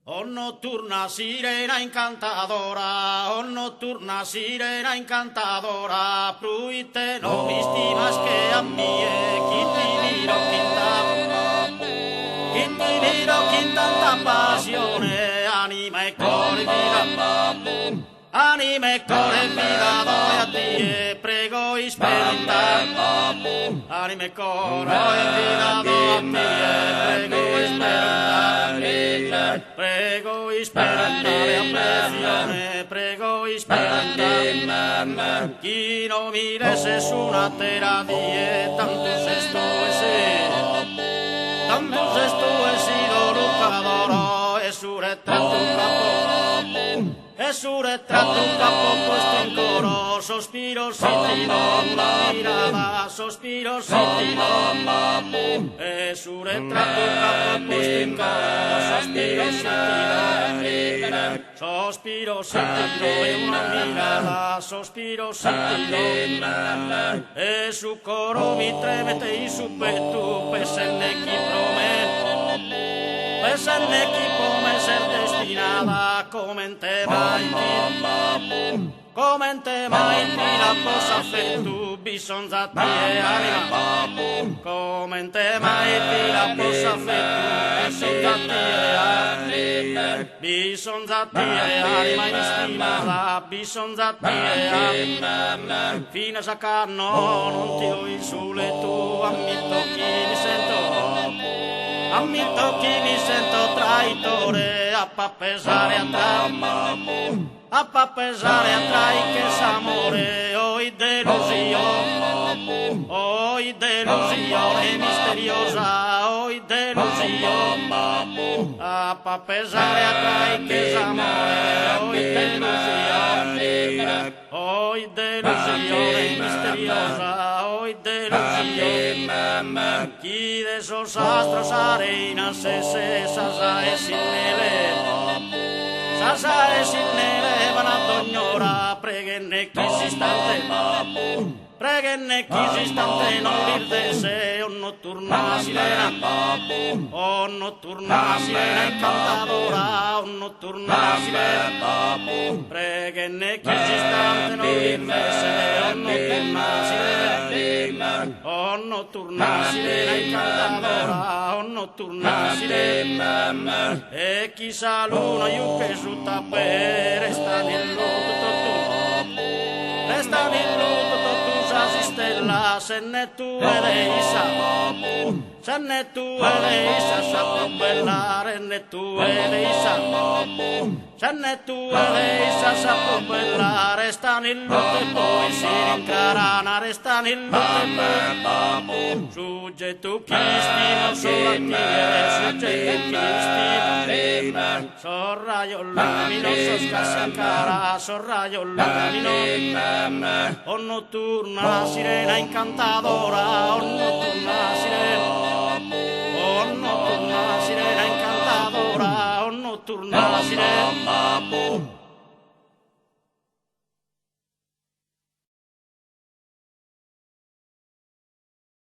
Oh notturna sirena incantadora, oh notturna sirena incantadora, pruite no mi estimas que a mí quintiniro quintanta passione, anima e cuore vida. Anima e cuore vida doy a ti, prego y sperinta. Anima e cuore vida doy a ti, prego y sperinta. Prego y sperinta affezione, prego y sperinta. Chi no mires es una teradie, tantos esto es tantos esto he sido lucadoro, es un retrato un capo. Es un retrato un capo puesto en coro, sospiros y tirón, una mirada, sospiros y tirón. Es un retrato un capo puesto en coro, sospiros y tirón. Sospiros y tirón, una mirada, sospiros y tirón. Es su coro mi tremete y su petu, pese en equipromet. Pues en equipo me ser destinada, comente mai la posa fe tu bisogna tie anima. Comente mai la posa fe tu bisogna tie anima istinata, bisogna tie anima. Fino a saccarno non ti do il sole tu, ammetto chi mi sento. Ammetto chi mi sento traitore, a pesare a trai che s'amore, oi delusione misteriosa, oi delusione, a pesare a trai che s'amore, oi delusione misteriosa, oi delusione. Chi de esos astros arenas se sasa e sin elevan a doñora, preghenne chi istante non dir deseo, notturna sirena incantadora, notturna sirena, preghenne chi istante non dir deseo, notturna sirena incantadora, notturna sirena. E chi sa luna io che su tappe resta nel luto tu, resta nel luto tu stella, se ne tu eleisa, se ne tu eleisa saprò bellare, ne tu eleisa, se ne tu eleisa saprò bellare, sta nel luto e poi si rincarana, resta nel luto e poi sugge tu chi stima solo a te, sugge tu chi stima, sorraio luminoso scassa in cara, sorraio luminoso, o notturna sirena incantadora, oh notturna sirena incantadora, oh notturna sirena.